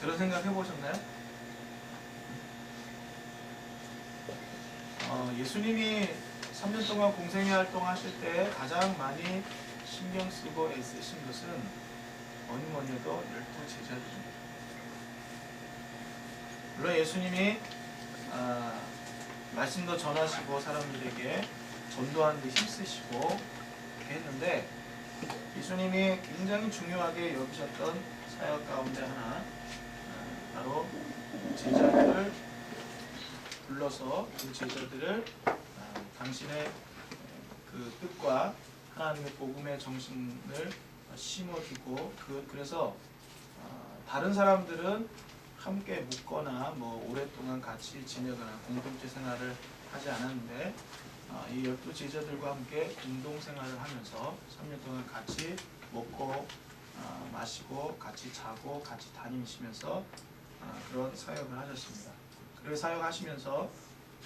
그런 생각 해보셨나요? 예수님이 3년 동안 공생애 활동하실 때 가장 많이 신경 쓰고 애쓰신 것은 뭐니 해도 12제자들입니다. 물론 예수님이 말씀도 전하시고 사람들에게 전도하는 데 힘쓰시고 그렇게 했는데, 예수님이 굉장히 중요하게 여기셨던 사역 가운데 하나, 바로 제자들을 불러서 그 제자들을 당신의 그 뜻과 하나님의 복음의 정신을 심어주고, 그래서 다른 사람들은 함께 묵거나 뭐 오랫동안 같이 지내거나 공동체 생활을 하지 않았는데, 이 12제자들과 함께 공동생활을 하면서 3년 동안 같이 먹고 마시고 같이 자고 같이 다니시면서 그런 사역을 하셨습니다. 그리고 사역하시면서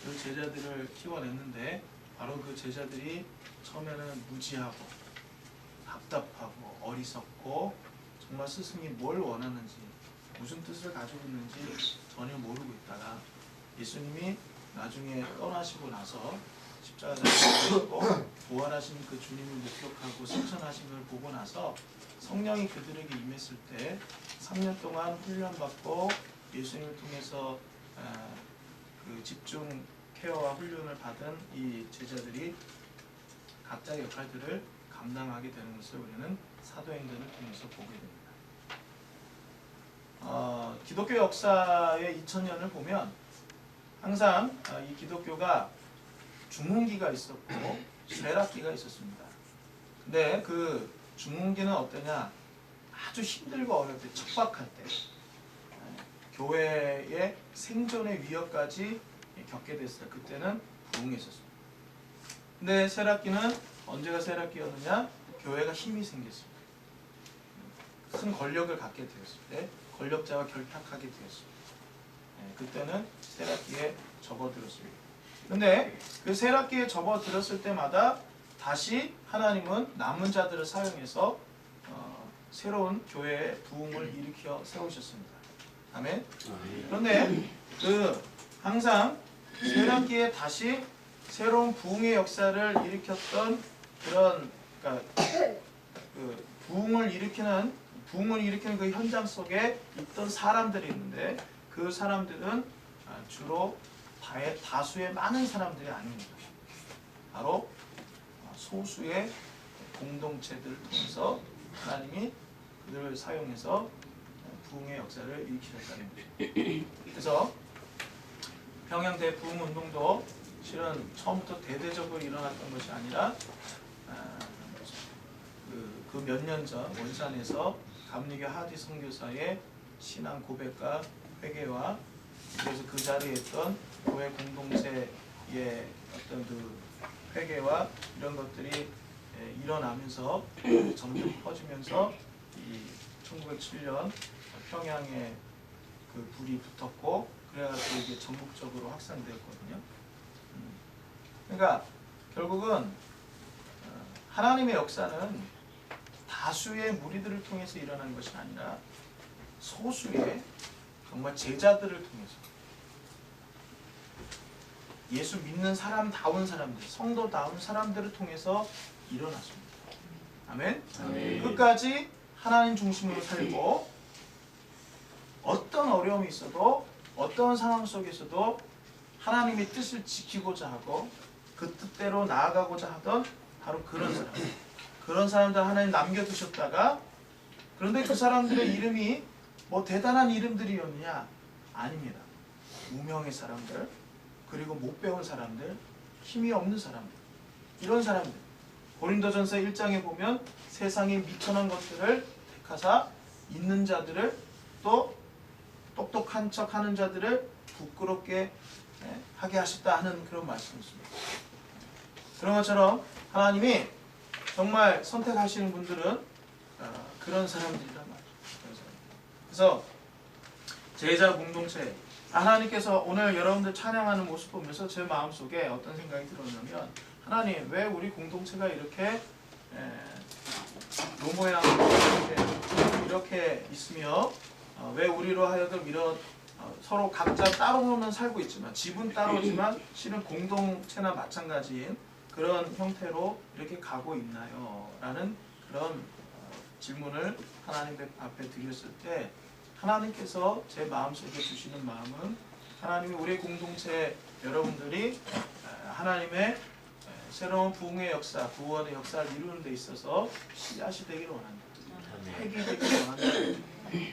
그 제자들을 키워냈는데, 바로 그 제자들이 처음에는 무지하고 답답하고 어리석고 정말 스승이 뭘 원하는지 무슨 뜻을 가지고 있는지 전혀 모르고 있다가 예수님이 나중에 떠나시고 나서 십자가에 달리시고 부활하신 그 주님을 목격하고 승천하신 걸 보고 나서 성령이 그들에게 임했을 때 3년 동안 훈련받고 예수님을 통해서 그 집중 케어와 훈련을 받은 이 제자들이 각자의 역할들을 감당하게 되는 것을 우리는 사도행전을 통해서 보게 됩니다. 기독교 역사의 2000년을 보면 항상 이 기독교가 중흥기가 있었고 쇠락기가 있었습니다. 근데 그 중흥기는 어떠냐? 아주 힘들고 어려울 때, 척박할 때, 교회의 생존의 위협까지 겪게 됐어요. 그때는 부흥했었습니다. 근데 쇠락기는 언제가 쇠락기였느냐? 교회가 힘이 생겼습니다. 큰 권력을 갖게 되었을 때, 권력자와 결탁하게 되었습니다. 그때는 쇠락기에 접어들었습니다. 근데 그 쇠락기에 접어들었을 때마다 다시 하나님은 남은 자들을 사용해서 새로운 교회의 부흥을 일으켜 세우셨습니다. 아멘. 그런데 그 항상 쇠락기에 다시 새로운 부흥의 역사를 일으켰던 그런, 그러니까 그 부흥을 일으키는 그 현장 속에 있던 사람들이 있는데, 그 사람들은 주로 다수의 많은 사람들이 아닙니다. 바로 소수의 공동체들을 통해서 하나님이 그들을 사용해서 부흥의 역사를 일으키셨다는 것입니다. 그래서 평양 대부흥 운동도 실은 처음부터 대대적으로 일어났던 것이 아니라 그 몇 년 전 원산에서 감리교 하디 선교사의 신앙 고백과 회개와, 그래서 그 자리에 있던 교회 공동체의 어떤 그 회개와 이런 것들이 일어나면서 점점 퍼지면서 이 1907년 평양에 그 불이 붙었고, 그래가지고 이게 전국적으로 확산되었거든요. 그러니까 결국은 하나님의 역사는 다수의 무리들을 통해서 일어난 것이 아니라 소수의 정말 제자들을 통해서, 예수 믿는 사람다운 사람들, 성도다운 사람들을 통해서 일어났습니다. 아멘? 아멘. 끝까지 하나님 중심으로 살고, 어떤 어려움이 있어도 어떤 상황 속에서도 하나님의 뜻을 지키고자 하고 그 뜻대로 나아가고자 하던 바로 그런 사람들 하나님 남겨두셨다가, 그런데 그 사람들의 이름이 뭐 대단한 이름들이었느냐? 아닙니다. 무명의 사람들, 그리고 못 배운 사람들, 힘이 없는 사람들, 이런 사람들. 고린도전서 1장에 보면 세상에 미천한 것들을 택하사 있는 자들을, 또 똑똑한 척 하는 자들을 부끄럽게 하게 하셨다 하는 그런 말씀이 있습니다. 그런 것처럼 하나님이 정말 선택하시는 분들은 그런 사람들이란 말이죠. 그래서 제자 공동체, 하나님께서 오늘 여러분들 찬양하는 모습 보면서 제 마음속에 어떤 생각이 들었냐면, 하나님 왜 우리 공동체가 이렇게 로 모양으로 이렇게 있으며 왜 우리로 하여금 이런 서로 각자 따로는 살고 있지만 집은 따로지만 실은 공동체나 마찬가지인 그런 형태로 이렇게 가고 있나요? 라는 그런 질문을 하나님 앞에 드렸을 때 하나님께서 제 마음속에 주시는 마음은 하나님이 우리 공동체 여러분들이 하나님의 새로운 부흥의 역사, 구원의 역사를 이루는 데 있어서 씨앗이 되기를 원한다. 핵이 되기를 원한다.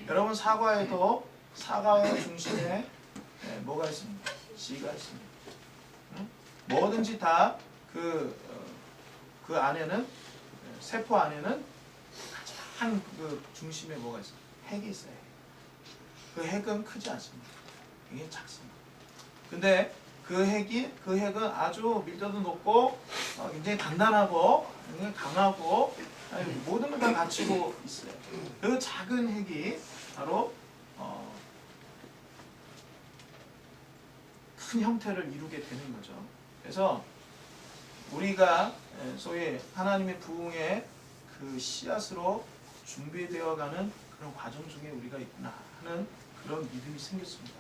여러분 사과에도 사과의 중심에 뭐가 있습니까? 씨가 있습니다. 뭐든지 다 그 안에는 세포 안에는 가장 그 중심에 뭐가 있어요? 핵이 있어요. 그 핵은 크지 않습니다. 굉장히 작습니다. 근데 그 핵은 아주 밀도도 높고 굉장히 단단하고 굉장히 강하고 모든 걸 다 갖추고 있어요. 그 작은 핵이 바로 큰 형태를 이루게 되는 거죠. 그래서 우리가 소위 하나님의 부흥의 그 씨앗으로 준비되어가는 그런 과정 중에 우리가 있구나 하는 그런 믿음이 생겼습니다.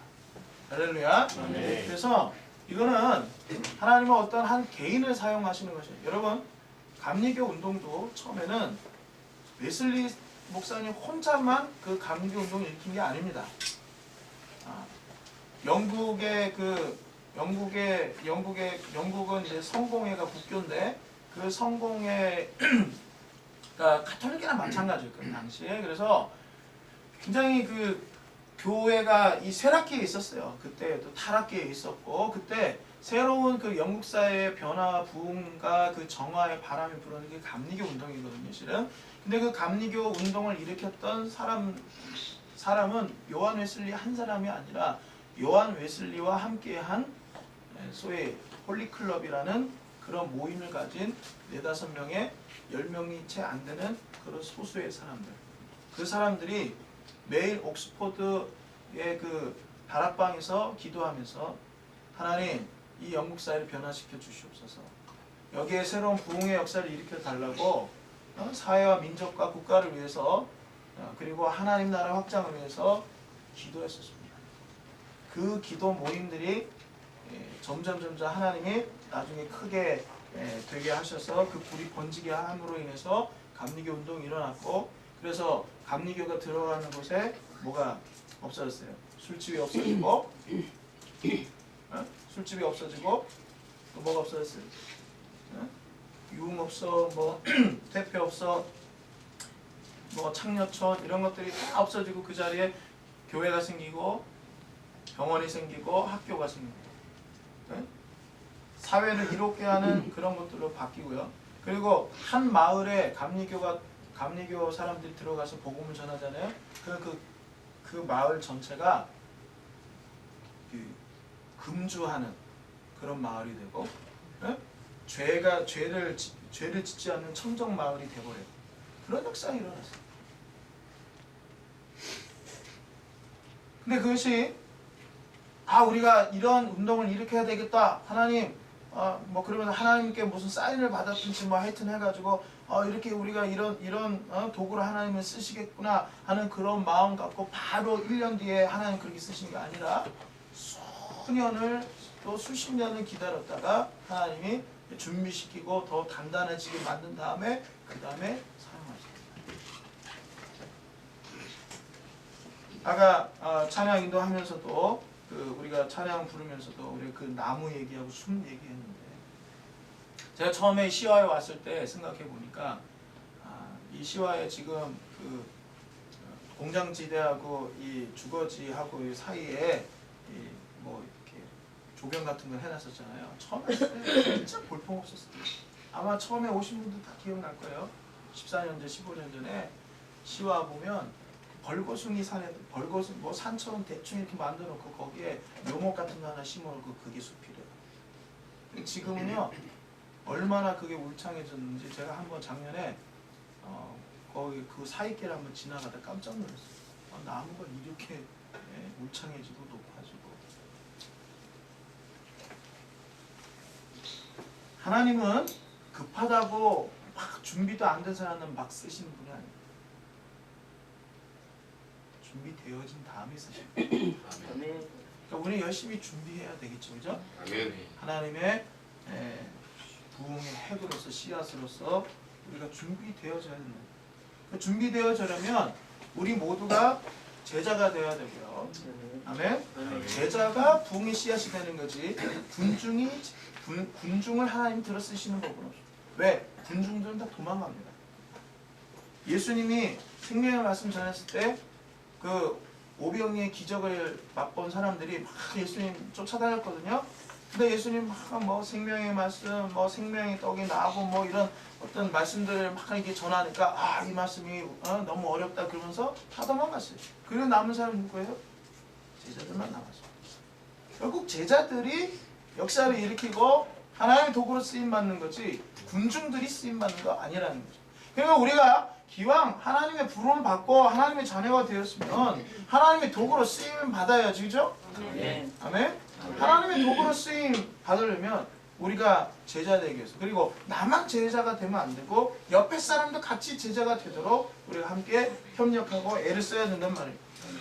할렐루야. 네. 그래서 이거는 하나님은 어떤 한 개인을 사용하시는 것이에요. 여러분 감리교 운동도 처음에는 웨슬리 목사님 혼자만 그 감리교 운동을 일으킨 게 아닙니다. 영국은 이제 성공회가 국교인데 그 성공회가 가톨릭이나 마찬가지예요. 그 당시에. 그래서 굉장히 그 교회가 이 쇠락기에 있었어요. 그때 또 타락기에 있었고 그때 새로운 그 영국 사회의 변화, 부흥과 그 정화의 바람이 불어는 게 감리교 운동이거든요, 실은. 근데 그 감리교 운동을 일으켰던 사람은 요한 웨슬리 한 사람이 아니라 요한 웨슬리와 함께한 소위 홀리클럽이라는 그런 모임을 가진 4-5명의 10명이 채 안 되는 그런 소수의 사람들. 그 사람들이 매일 옥스포드의 그 다락방에서 기도하면서 하나님 이 영국 사회를 변화시켜 주시옵소서. 여기에 새로운 부흥의 역사를 일으켜 달라고 사회와 민족과 국가를 위해서 그리고 하나님 나라 확장을 위해서 기도했었습니다. 그 기도 모임들이 점점 하나님이 나중에 크게 되게 하셔서 그 불이 번지게 함으로 인해서 감리교 운동이 일어났고 그래서 감리교가 들어가는 곳에 뭐가 없어졌어요? 술집이 없어지고 술집이 없어지고 또 뭐가 없어졌어요? 유흥업소, 뭐 퇴폐업소, 뭐 창녀촌 이런 것들이 다 없어지고 그 자리에 교회가 생기고 병원이 생기고 학교가 생깁니다. 사회를 이롭게 하는 그런 것들로 바뀌고요. 그리고 한 마을에 감리교 사람들이 들어가서 복음을 전하잖아요. 그 마을 전체가 금주하는 그런 마을이 되고 죄를 짓지 않는 청정 마을이 되버려요. 그런 역사가 일어났어요. 근데 그것이 우리가 이런 운동을 일으켜야 되겠다. 하나님 뭐 그러면 하나님께 무슨 사인을 받았든지 뭐 하여튼 해가지고 이렇게 우리가 이런 도구를 하나님을 쓰시겠구나 하는 그런 마음 갖고 바로 1년 뒤에 하나님 그렇게 쓰신 게 아니라 수년을 또 수십 년을 기다렸다가 하나님이 준비시키고 더 단단해지게 만든 다음에 그 다음에 사용하십니다. 아까 찬양 인도하면서도 우리가 찬양 부르면서도 우리 그 나무 얘기하고 숲 얘기했는데 제가 처음에 시화에 왔을 때 생각해 보니까 이 시화에 지금 그 공장지대하고 이 주거지하고 이 사이에 뭐 이렇게 조경 같은 걸 해놨었잖아요. 처음에 왔을 때 진짜 볼품 없었어요. 아마 처음에 오신 분들 다 기억날 거예요. 14년 전, 15년 전에 시화 보면 벌거숭이 산에 뭐 산처럼 대충 이렇게 만들어놓고 거기에 묘목 같은 거 하나 심어놓고 그게 숲이래요. 지금은요 얼마나 그게 울창해졌는지 제가 한번 작년에 거기 그 사이길을 한번 지나가다 깜짝 놀랐어요. 나무가 이렇게 울창해지고 높아지고. 하나님은 급하다고 막 준비도 안 된 사람은 막 쓰시는 분이 아니에요. 준비되어진 다음에 쓰실 거예요. 아멘. 그러니까 우리 열심히 준비해야 되겠죠, 그죠? 아멘. 하나님의 부흥의 핵으로서 씨앗으로서 우리가 준비되어져야 된다. 그 준비되어져려면 우리 모두가 제자가 되어야 되고요. 아멘. 제자가 부흥의 씨앗이 되는 거지. 군중을 하나님 들어 쓰시는 거구나. 왜? 군중들은 다 도망갑니다. 예수님이 생명의 말씀 전했을 때 그 오병이의 기적을 맛본 사람들이 막 예수님 쫓아다녔거든요. 근데 예수님 막 뭐 생명의 말씀, 뭐 생명의 떡이 나고 뭐 이런 어떤 말씀들을 막 이렇게 전하니까 아, 이 말씀이 너무 어렵다 그러면서 다 도망갔어요. 그리고 남은 사람은 누구예요? 제자들만 남았어요. 결국 제자들이 역사를 일으키고 하나님의 도구로 쓰임 받는 거지 군중들이 쓰임 받는 거 아니라는 거죠. 그러니까 우리가 기왕 하나님의 부름을 받고 하나님의 자녀가 되었으면 하나님의 도구로 쓰임 받아야지, 그죠? 아멘. 아멘. 하나님의 도구로 쓰임 받으려면 우리가 제자 되기 위해서, 그리고 나만 제자가 되면 안 되고 옆에 사람도 같이 제자가 되도록 우리가 함께 협력하고 애를 써야 된단 말이에요.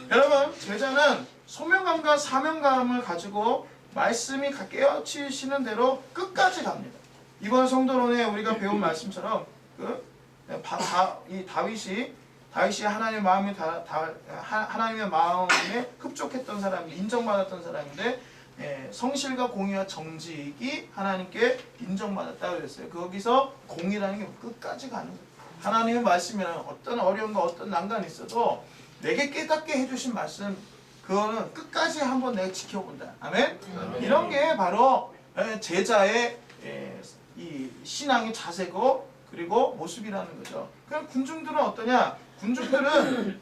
여러분, 제자는 소명감과 사명감을 가지고 말씀이 깨우치시는 대로 끝까지 갑니다. 이번 성도론에 우리가 배운 말씀처럼 이 다윗이 하나님의 마음에 흡족했던 사람, 인정받았던 사람인데 성실과 공의와 정직이 하나님께 인정받았다고 그랬어요. 거기서 공의라는 게 끝까지 가는 거예요. 하나님의 말씀이라는 어떤 어려움과 어떤 난관이 있어도 내게 깨닫게 해주신 말씀, 그거는 끝까지 한번 내가 지켜본다. 아멘? 이런 게 바로 제자의 이 신앙의 자세고 그리고 모습이라는 거죠. 그럼 군중들은 어떠냐? 군중들은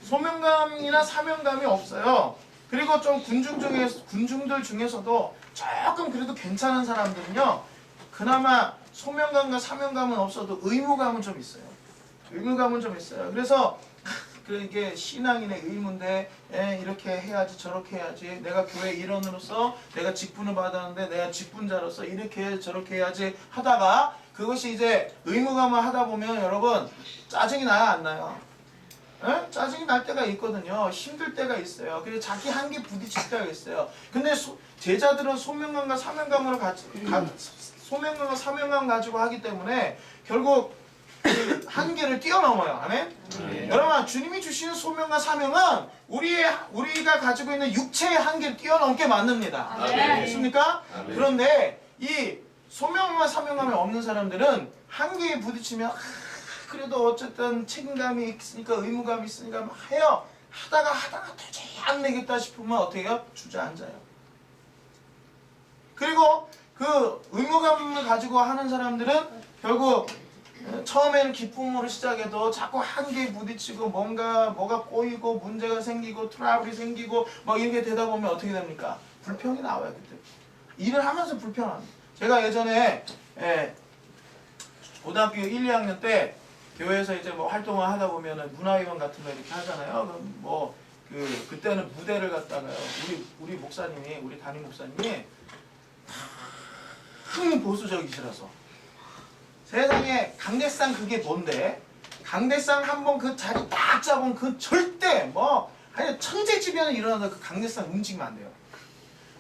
소명감이나 사명감이 없어요. 그리고 좀 군중들 중에서도 조금 그래도 괜찮은 사람들은요, 그나마 소명감과 사명감은 없어도 의무감은 좀 있어요. 의무감은 좀 있어요. 그래서 이게 신앙인의 의무인데 이렇게 해야지 저렇게 해야지, 내가 교회 일원으로서 내가 직분을 받았는데 내가 직분자로서 이렇게 해야지 저렇게 해야지 하다가 그것이 이제 의무감을 하다 보면 여러분 짜증이 나요, 안 나요? 짜증이 날 때가 있거든요. 힘들 때가 있어요. 그래서 자기 한계 부딪힐 때가 있어요. 근데 제자들은 소명감과 사명감을 소명감과 사명감 가지고 하기 때문에 결국 그 한계를 뛰어넘어요. 아멘? 여러분, 주님이 주시는 소명과 사명은 우리가 가지고 있는 육체의 한계를 뛰어넘게 만듭니다. 됐습니까? 그런데 이 소명과 사명감이 없는 사람들은 한계에 부딪히면 그래도 어쨌든 책임감이 있으니까 의무감이 있으니까 막 해요. 하다가 도저히 안 되겠다 싶으면 어떻게 해요? 주저앉아요. 그리고 그 의무감을 가지고 하는 사람들은 결국 처음에는 기쁨으로 시작해도 자꾸 한계에 부딪히고 뭐가 꼬이고 문제가 생기고 트러블이 생기고 막 이렇게 되다 보면 어떻게 됩니까? 불평이 나와요. 그때 일을 하면서 불평합니다. 제가 예전에 고등학교 1, 2학년 때 교회에서 이제 뭐 활동을 하다 보면은 문화위원 같은 거 이렇게 하잖아요. 그럼 뭐 그때는 무대를 갖다가요. 우리 목사님이, 우리 담임 목사님이 보수적이시라서 세상에 강대상 그게 뭔데? 강대상 한번 그 자리 딱 잡으면 그 절대 아니 천재지변이 일어나도 그 강대상 움직이면 안 돼요.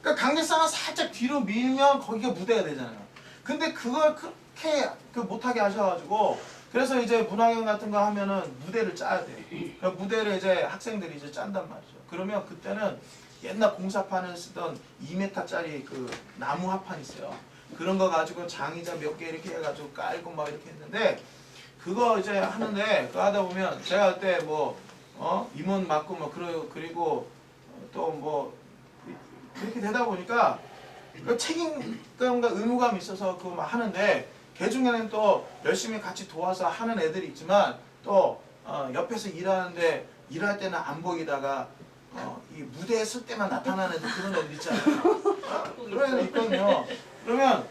그러니까 강대상을 살짝 뒤로 밀면 거기가 무대가 되잖아요. 근데 그걸 그렇게 못하게 하셔가지고 그래서 이제 문화경 같은 거 하면은 무대를 짜야 돼요. 그러니까 무대를 이제 학생들이 이제 짠단 말이죠. 그러면 그때는 옛날 공사판을 쓰던 2m짜리 그 나무 합판 있어요. 그런 거 가지고 장의자 몇 개 이렇게 해가지고 깔고 막 이렇게 했는데 그거 이제 하는데 그거 하다 보면 제가 그때 임원 맡고 그리고 또 그렇게 되다 보니까 그 책임감과 의무감이 있어서 그거 막 하는데 그 중에는 또 열심히 같이 도와서 하는 애들이 있지만 또 옆에서 일하는데 일할 때는 안 보이다가 이 무대에 설 때만 나타나는 애들, 그런 애들 있잖아요. 그런 애들 있거든요. 그러면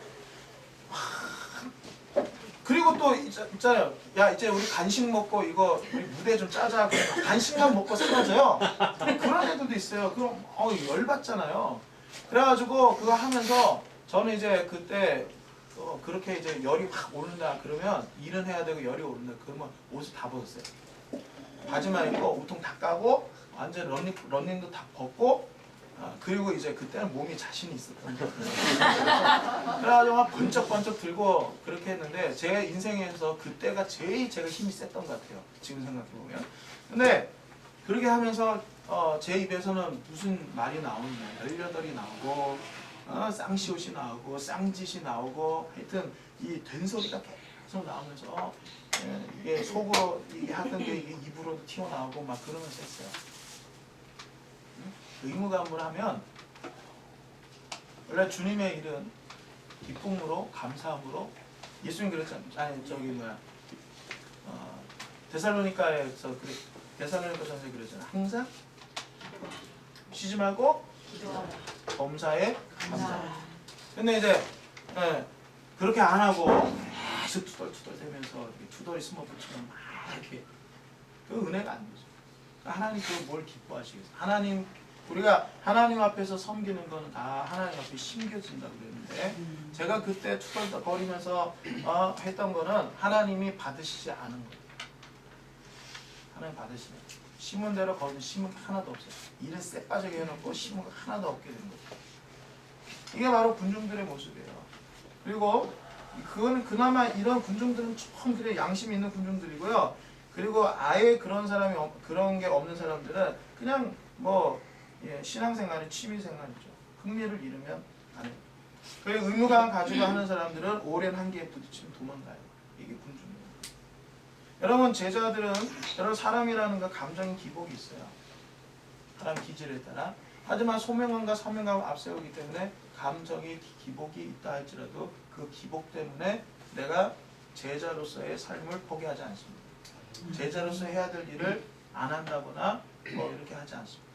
그리고 또 있잖아요. 야, 이제 우리 간식 먹고 이거 우리 무대 좀 짜자. 간식만 먹고 사라져요. 그런 애들도 있어요. 그럼 열받잖아요. 그래가지고 그거 하면서 저는 이제 그때 그렇게 이제 열이 확 오른다 그러면 일은 해야 되고 열이 오른다 그러면 옷을 다 벗었어요. 바지만 입고 우통 다 까고 완전 런닝도 다 벗고 그리고 이제 그때는 몸이 자신이 있었던 거예요. 그래가지고 막 번쩍번쩍 들고 그렇게 했는데 제 인생에서 그때가 제일 제가 힘이 셌던 것 같아요. 지금 생각해보면. 근데 그렇게 하면서 제 입에서는 무슨 말이 나오느냐. 18이 나오고 쌍시옷이 나오고 쌍짓이 나오고 하여튼 이 된소리가 계속 나오면서 이게 속으로 이게 하던 게 이게 입으로 튀어나오고 막 그러면서 했어요. 의무감을 하면 원래 주님의 일은 기쁨으로 감사함으로 예수님 그랬잖아요. 아니 저기 뭐야 데살로니카에서 데살로니카전서에 그랬잖아요. 항상 쉬지 말고 범사에 감사. 근데 이제 그렇게 안 하고 계속 투덜투덜대면서 투덜이 숨어 붙이면 막 이렇게 그 은혜가 안 되죠. 하나님께서 뭘 기뻐하시겠어요? 우리가 하나님 앞에서 섬기는 거는 다 하나님 앞에 심겨진다고 그랬는데 제가 그때 투덜거리면서 했던 거는 하나님이 받으시지 않은 거예요. 하나님 받으시면 심은 대로 거기서 심은 게 하나도 없어요. 일은 쎄 빠지게 해놓고 심은 거 하나도 없게 된 거죠. 이게 바로 군중들의 모습이에요. 그리고 그거는 그나마 이런 군중들은 좀 그래 양심 있는 군중들이고요. 그리고 아예 그런 사람이 그런 게 없는 사람들은 그냥 뭐 신앙생활이 취미생활이죠. 흥미를 잃으면 안 해요. 그 의무감 가지고 하는 사람들은 오랜 한계에 부딪히면 도망가요. 이게 군중이에요. 여러분 제자들은 여러 사람이라는 거 감정의 기복이 있어요. 사람 기질에 따라. 하지만 소명감과 사명감을 앞세우기 때문에 감정의 기복이 있다 할지라도 그 기복 때문에 내가 제자로서의 삶을 포기하지 않습니다. 제자로서 해야 될 일을 안 한다거나 뭐 이렇게 하지 않습니다.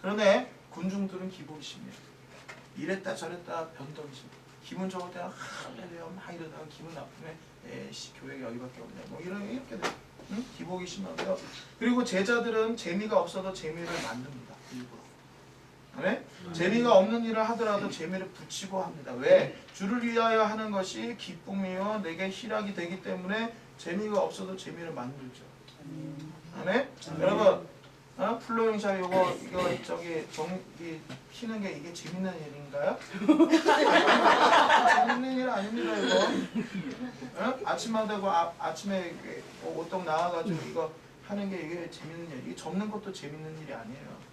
그런데 군중들은 기복이 심해요. 이랬다 저랬다 변덕이 심해요. 기분 좋을 때는 할렐루야 막 이러다가 기분 나쁘면 에이씨 교회가 여기밖에 없네 뭐 이렇게 돼요. 응? 기복이 심하고요. 그리고 제자들은 재미가 없어도 재미를 만듭니다. 일부러. 네? 재미가 없는 일을 하더라도 재미를 붙이고 합니다. 왜? 주를 위하여 하는 것이 기쁨이요 내게 희락이 되기 때문에 재미가 없어도 재미를 만들죠. 네? 여러분 플로잉샵 이거 저기 전기 피는 게 이게 재밌는 일인가요? 재밌는 일 아닙니다 이거. 아침마다 되고 아침에 오똑 나와가지고 이거 하는 게 이게 재밌는 일. 이게 접는 것도 재밌는 일이 아니에요.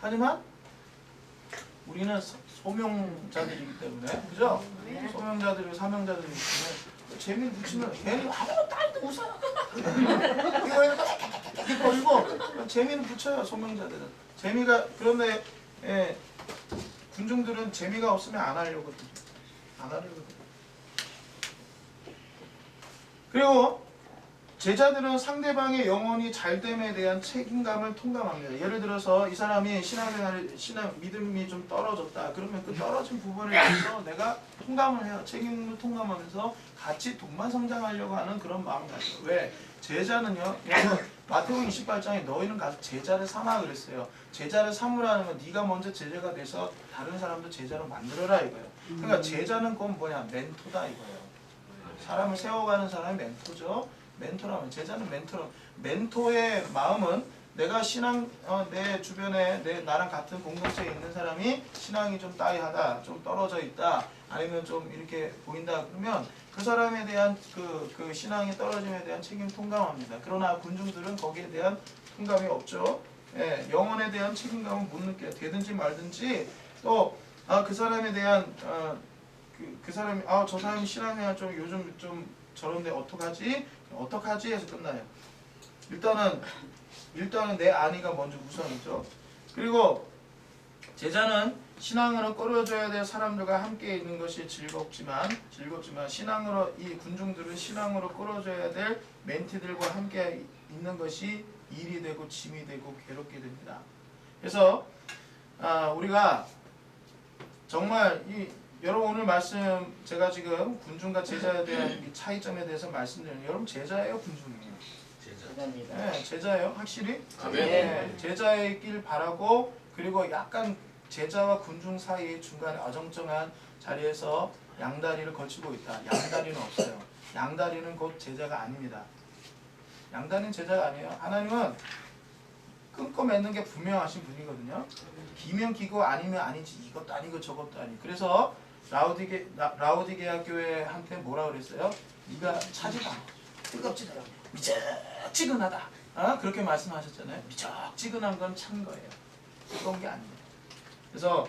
하지만 우리는 소명자들이기 때문에 그죠? 소명자들이고 사명자들이기 때문에 재미를 붙이면 괜히 아무것도 안 해도 웃어요. 이거 재미는 붙여요. 소명자들은 재미가 그런데 군중들은 재미가 없으면 안 하려고 하거든요. 안 하려고 하거든요. 그리고 제자들은 상대방의 영혼이 잘됨에 대한 책임감을 통감합니다. 예를 들어서 이 사람이 믿음이 좀 떨어졌다. 그러면 그 떨어진 부분에 대해서 내가 통감을 해요. 책임을 통감하면서 같이 동반 성장하려고 하는 그런 마음 가져요. 왜? 제자는요. 마태복음 28장에 너희는 가서 제자를 삼아 그랬어요. 제자를 삼으라는 건 네가 먼저 제자가 돼서 다른 사람도 제자로 만들어라 이거예요. 그러니까 제자는 그건 뭐냐? 멘토다 이거예요. 사람을 세워가는 사람이 멘토죠. 멘토라면 제자는 멘토의 마음은 내가 신앙 내 주변에 나랑 같은 공동체에 있는 사람이 신앙이 좀 따위하다, 좀 떨어져 있다, 아니면 좀 이렇게 보인다 그러면 그 사람에 대한 그 신앙이 떨어짐에 대한 책임 통감합니다. 그러나 군중들은 거기에 대한 통감이 없죠. 영혼에 대한 책임감은 못 느껴요. 되든지 말든지 또 그 사람에 대한 그 사람이 저 사람이 신앙생활 좀 요즘 좀 저런데 어떡하지 해서 끝나요. 일단은 내 안위가 먼저 우선이죠. 그리고 제자는 신앙으로 끌어줘야 될 사람들과 함께 있는 것이 즐겁지만 신앙으로 이 군중들은 신앙으로 끌어줘야 될 멘티들과 함께 있는 것이 일이 되고 짐이 되고 괴롭게 됩니다. 그래서 우리가 정말 여러분 오늘 말씀 제가 지금 군중과 제자에 대한 차이점에 대해서 말씀드리는 여러분 제자예요 군중이에요? 제자입니다. 네, 제자예요 확실히? 네, 제자의 길 바라고 그리고 약간 제자와 군중 사이의 중간에 어정쩡한 자리에서 양다리를 걸치고 있다. 양다리는 없어요. 양다리는 곧 제자가 아닙니다. 양다른 제자가 아니에요. 하나님은 끊고 맺는 게 분명하신 분이거든요. 기면 기고 아니면 아니지. 이것도 아니고 저것도 아니고. 그래서 라오디게아 교회한테 뭐라 그랬어요? 네가 차지가 뜨겁지도 않아. 미적지근하다. 그렇게 말씀하셨잖아요. 미적지근한 건 찬 거예요. 뜨거운 게 아니에요. 그래서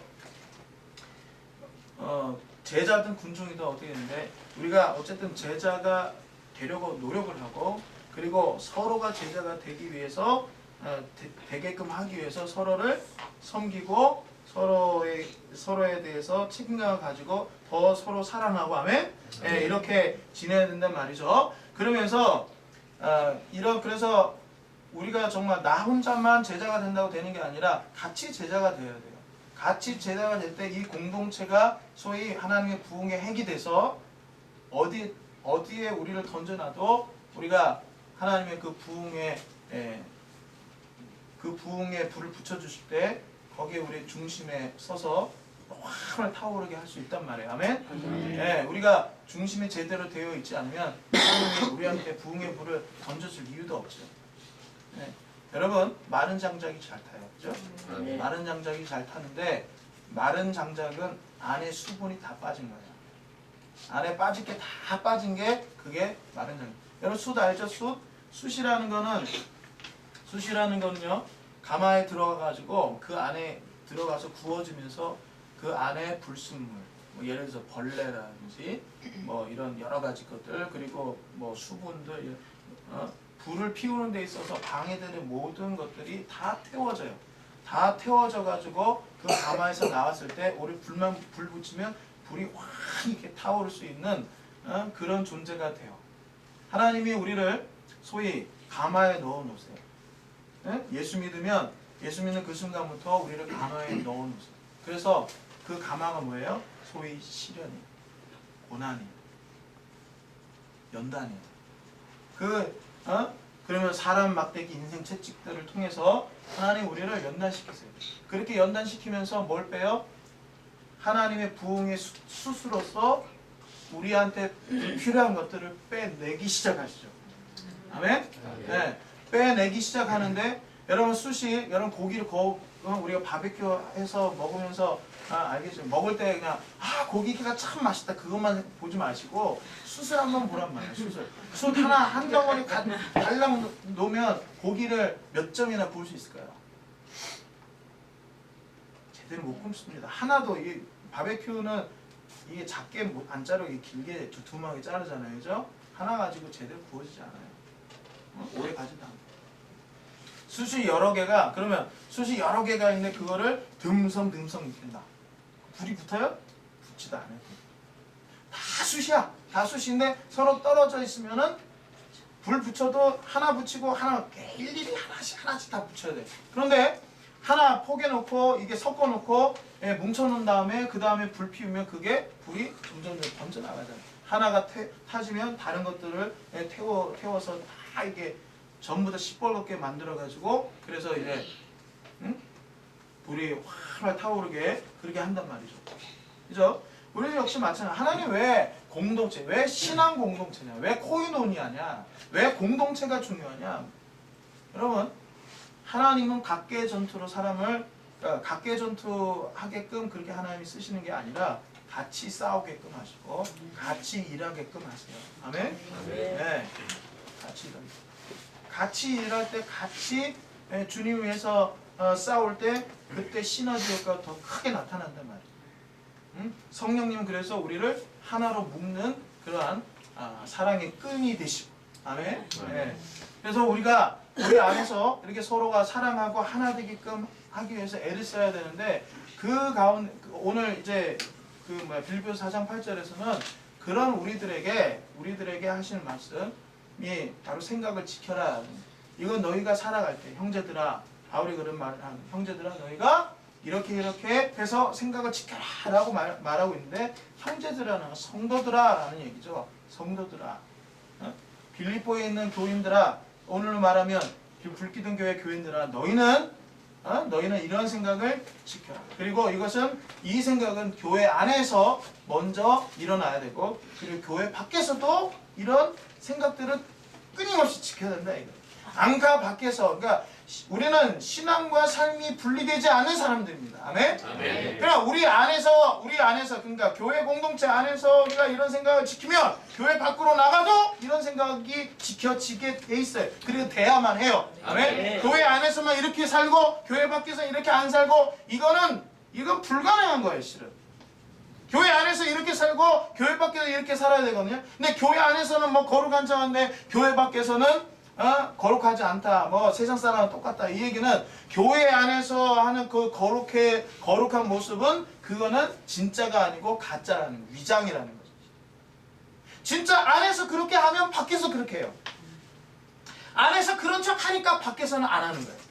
제자든 군중이든 어떻게 되는데 우리가 어쨌든 제자가 되려고 노력을 하고 그리고 서로가 제자가 되기 위해서 되게끔 하기 위해서 서로를 섬기고 서로에 대해서 책임감을 가지고 더 서로 사랑하고 아멘? 네, 이렇게 지내야 된단 말이죠. 그러면서 그래서 우리가 정말 나 혼자만 제자가 된다고 되는 게 아니라 같이 제자가 되어야 돼요. 같이 제자가 될 때 이 공동체가 소위 하나님의 부흥의 핵이 돼서 어디에 우리를 던져놔도 우리가 하나님의 그 부흥의 불을 붙여주실 때 거기에 우리 중심에 서서 활활 타오르게 할 수 있단 말이에요. 아멘? 네, 우리가 중심이 제대로 되어 있지 않으면 하나님이 우리한테 부흥의 불을 던져줄 이유도 없죠. 네. 여러분 마른 장작이 잘 타요. 그죠? 마른 장작이 잘 타는데 마른 장작은 안에 수분이 다 빠진 거예요. 안에 빠질 게 다 빠진 게 그게 마른 장작. 여러분 숯 알죠? 숯이라는 거는요 가마에 들어가가지고 그 안에 들어가서 구워지면서 그 안에 불순물 뭐 예를 들어서 벌레라든지 뭐 이런 여러 가지 것들 그리고 뭐 수분들 불을 피우는 데 있어서 방해되는 모든 것들이 다 태워져요. 다 태워져 가지고 그 가마에서 나왔을 때 우리 불 붙이면 불이 확 이렇게 타오를 수 있는 그런 존재가 돼요. 하나님이 우리를 소위 가마에 넣어 놓으세요. 예수 믿으면 예수 믿는 그 순간부터 우리를 가마에 넣어 놓으세요. 그래서 그 가마가 뭐예요? 소위 시련이에요. 고난이에요. 연단이에요. 그러면 사람 막대기 인생 채찍들을 통해서 하나님 우리를 연단시키세요. 그렇게 연단시키면서 뭘 빼요? 하나님의 부흥의 숯으로서 우리한테 필요한 것들을 빼내기 시작하시죠. 아멘? 네. 빼내기 시작하는데 여러분 여러분 고기를 우리가 바베큐 해서 먹으면서 알겠죠? 먹을 때 그냥 고기가 참 맛있다 그것만 보지 마시고 숯을 한번 보란 말이에요. 숯 하나 한 덩어리 달랑 놓으면 고기를 몇 점이나 구울 수 있을까요? 제대로 못 굽습니다. 하나도 이 바베큐는 이게 작게 안 자르고 길게 두툼하게 자르잖아요, 그죠? 하나 가지고 제대로 구워지지 않아요. 오래 가지도 않아요. 숯이 여러 개가 있는데 그거를 듬성 이렇게 놔. 불이 붙어요? 붙지도 않아요. 다 숯이야. 다 숯인데 서로 떨어져 있으면은 불 붙여도 하나 붙이고 하나 일일이 하나씩 다 붙여야 돼. 그런데 하나 포개놓고 이게 섞어놓고 뭉쳐놓은 다음에 그 다음에 불 피우면 그게 불이 점점 번져 나가잖아요. 하나가 타지면 다른 것들을 태워서 다 이게 전부 다 시뻘겋게 만들어가지고 그래서 이제 불이 활활 타오르게 그렇게 한단 말이죠. 그죠? 우리 역시 마찬가지. 하나님 왜 공동체, 왜 신앙 공동체냐, 왜 코이노니아냐, 왜 공동체가 중요하냐? 여러분, 하나님은 각계 전투로 각계 전투하게끔 그렇게 하나님이 쓰시는 게 아니라 같이 싸우게끔 하시고 같이 일하게끔 하세요. 아멘? 네, 같이 일할 때 같이 주님 위해서 싸울 때 그때 시너지 효과가 더 크게 나타난단 말이에요. 성령님은 그래서 우리를 하나로 묶는 그러한 사랑의 끈이 되시고 아멘. 네. 그래서 우리가 우리 안에서 이렇게 서로가 사랑하고 하나 되게끔 하기 위해서 애를 써야 되는데 그 가운데 오늘 이제 빌립보서 4장 8절에서는 그런 우리들에게 하시는 말씀이 바로 생각을 지켜라. 이건 너희가 살아갈 때 형제들아 바울이 그런 말을 하는 형제들아 너희가 이렇게 해서 생각을 지켜라 라고 말하고 있는데 형제들아는 성도들아 라는 얘기죠. 성도들아 빌립보에 있는 교인들아 오늘로 말하면 불기둥 교회 교인들아 너희는 이런 생각을 지켜라. 그리고 이 생각은 교회 안에서 먼저 일어나야 되고 그리고 교회 밖에서도 이런 생각들은 끊임없이 지켜야 된다 이거. 안과 밖에서 그러니까 우리는 신앙과 삶이 분리되지 않은 사람들입니다. 아멘. 그러니까 우리 안에서 그러니까 교회 공동체 안에서 우리가 이런 생각을 지키면 교회 밖으로 나가도 이런 생각이 지켜지게 돼 있어요. 그리고 돼야만 해요. 아멘. 교회 안에서만 이렇게 살고 교회 밖에서 이렇게 안 살고 이건 불가능한 거예요, 실은. 교회 안에서 이렇게 살고 교회 밖에서 이렇게 살아야 되거든요. 근데 교회 안에서는 뭐 거룩한 자인데 교회 밖에서는 거룩하지 않다. 뭐 세상 사람은 똑같다. 이 얘기는 교회 안에서 하는 그 거룩한 모습은 그거는 진짜가 아니고 가짜라는 거, 위장이라는 거죠. 진짜 안에서 그렇게 하면 밖에서 그렇게 해요. 안에서 그런 척 하니까 밖에서는 안 하는 거예요.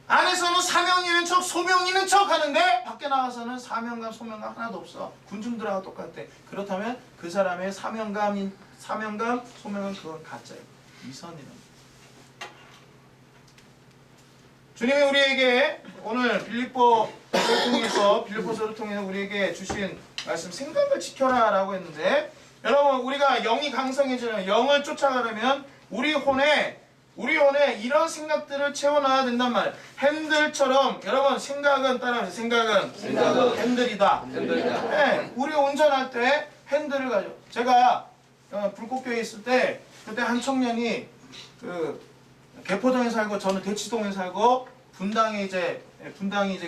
안에서는 사명 있는 척, 소명 있는 척 하는데 밖에 나가서는 사명감, 소명감 하나도 없어. 군중들하고 똑같대. 그렇다면 그 사람의 사명감, 소명은 그건 가짜예요. 이선이라는 거예요. 주님이 우리에게 오늘 빌립보서를 통해서 우리에게 주신 말씀, 생각을 지켜라 라고 했는데, 여러분 우리가 영이 강성해지는 영을 쫓아가려면 우리 혼에 이런 생각들을 채워넣어야 된단 말이에요. 핸들처럼. 여러분 생각은 따라하세요. 생각은 핸들이다. 네, 우리 운전할 때 핸들을 가져. 제가 불꽃교회에 있을 때 그때 한 청년이 그 개포동에 살고 저는 대치동에 살고 분당이 이제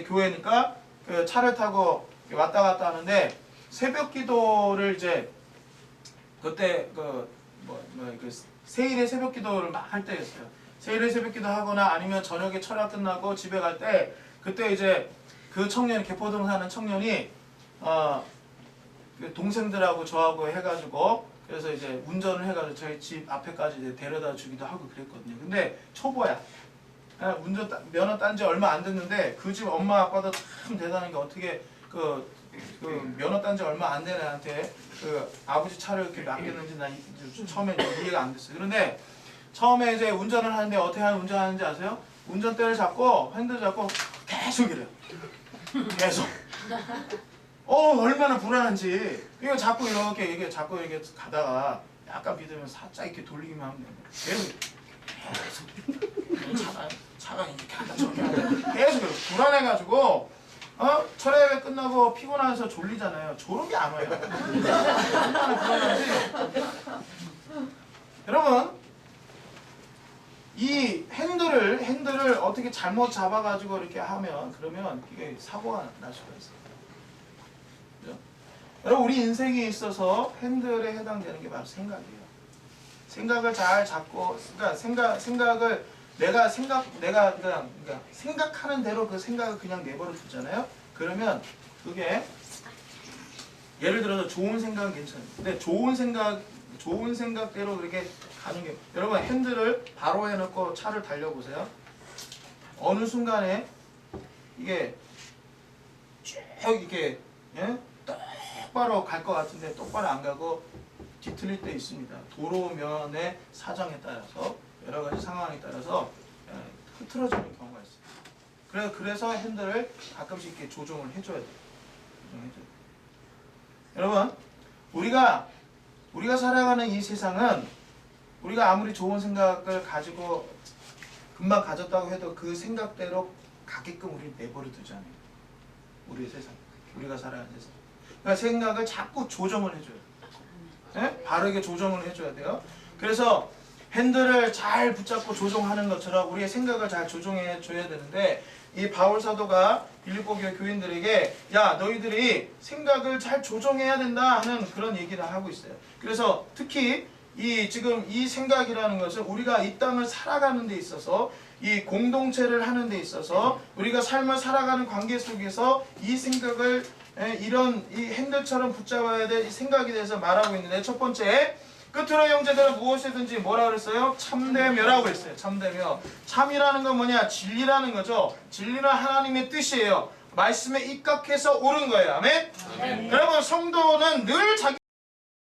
교회니까 그 차를 타고 왔다 갔다 하는데 새벽 기도를 이제 그때 그 세일의 새벽 기도를 막 할 때였어요. 세일의 새벽 기도 하거나 아니면 저녁에 철학 끝나고 집에 갈 때 그때 이제 그 청년이 개포동 사는 청년이 그 동생들하고 저하고 해가지고 그래서 이제 운전을 해가지고 저희 집 앞에까지 이제 데려다 주기도 하고 그랬거든요. 근데 초보야. 면허 딴 지 얼마 안 됐는데 그 집 엄마 아빠도 참 대단한 게 어떻게 그 면허 딴 지 얼마 안 된 애한테 그 아버지 차를 이렇게 맡겼는지 난 처음에 이해가 안 됐어요. 그런데 처음에 이제 운전을 하는데 어떻게 운전하는지 아세요? 운전대를 잡고 핸들 잡고 계속 이래요. 계속. 얼마나 불안한지. 이거 자꾸 이렇게 가다가 약간 비대면 살짝 이렇게 돌리기만 하면 돼요. 계속 차가 이렇게 한다 저렇게 한다. 계속 불안해가지고 철회회 끝나고 피곤해서 졸리잖아요. 졸음이 안 와요. 얼마나 불안한지. 여러분 이 핸들을 어떻게 잘못 잡아가지고 이렇게 하면 그러면 이게 사고가 날 수가 있어요. 그죠? 여러분 우리 인생에 있어서 핸들에 해당되는 게 바로 생각이에요. 생각을 잘 잡고, 그러니까 생각을 내가 생각하는 대로 그 생각을 그냥 내버려 두잖아요. 그러면 그게 예를 들어서 좋은 생각은 괜찮아요. 근데 좋은 생각대로 그렇게 가는 게, 여러분 핸들을 바로 해놓고 차를 달려보세요. 어느 순간에 이게 쭉 이렇게 똑바로 갈 것 같은데 똑바로 안 가고 뒤틀릴 때 있습니다. 도로면의 사정에 따라서 여러 가지 상황에 따라서 흐트러지는 경우가 있어요. 그래서 핸들을 가끔씩 이렇게 조정을 해줘야 돼요. 여러분, 우리가 살아가는 이 세상은 우리가 아무리 좋은 생각을 가지고 금방 가졌다고 해도 그 생각대로 가게끔 우리 내버려 두잖아요. 우리의 세상, 우리가 살아가는 세상. 그러니까 생각을 자꾸 조정을 해줘요. 네? 바르게 조정을 해줘야 돼요. 그래서 핸들을 잘 붙잡고 조종하는 것처럼 우리의 생각을 잘 조정해 줘야 되는데, 이 바울 사도가 빌립보 교회 교인들에게 야 너희들이 생각을 잘 조정해야 된다 하는 그런 얘기를 하고 있어요. 그래서 특히 지금 이 생각이라는 것은 우리가 이 땅을 살아가는 데 있어서, 이 공동체를 하는 데 있어서, 우리가 삶을 살아가는 관계 속에서 이 생각을 이런 이 핸들처럼 붙잡아야 될 이 생각에 대해서 말하고 있는데, 첫 번째, 끝으로 형제들은 무엇이든지 뭐라 그랬어요? 참되며라고 그랬어요. 참되며. 참이라는 건 뭐냐? 진리라는 거죠. 진리는 하나님의 뜻이에요. 말씀에 입각해서 옳은 거예요. 아멘? 아멘. 여러분 성도는 늘 자기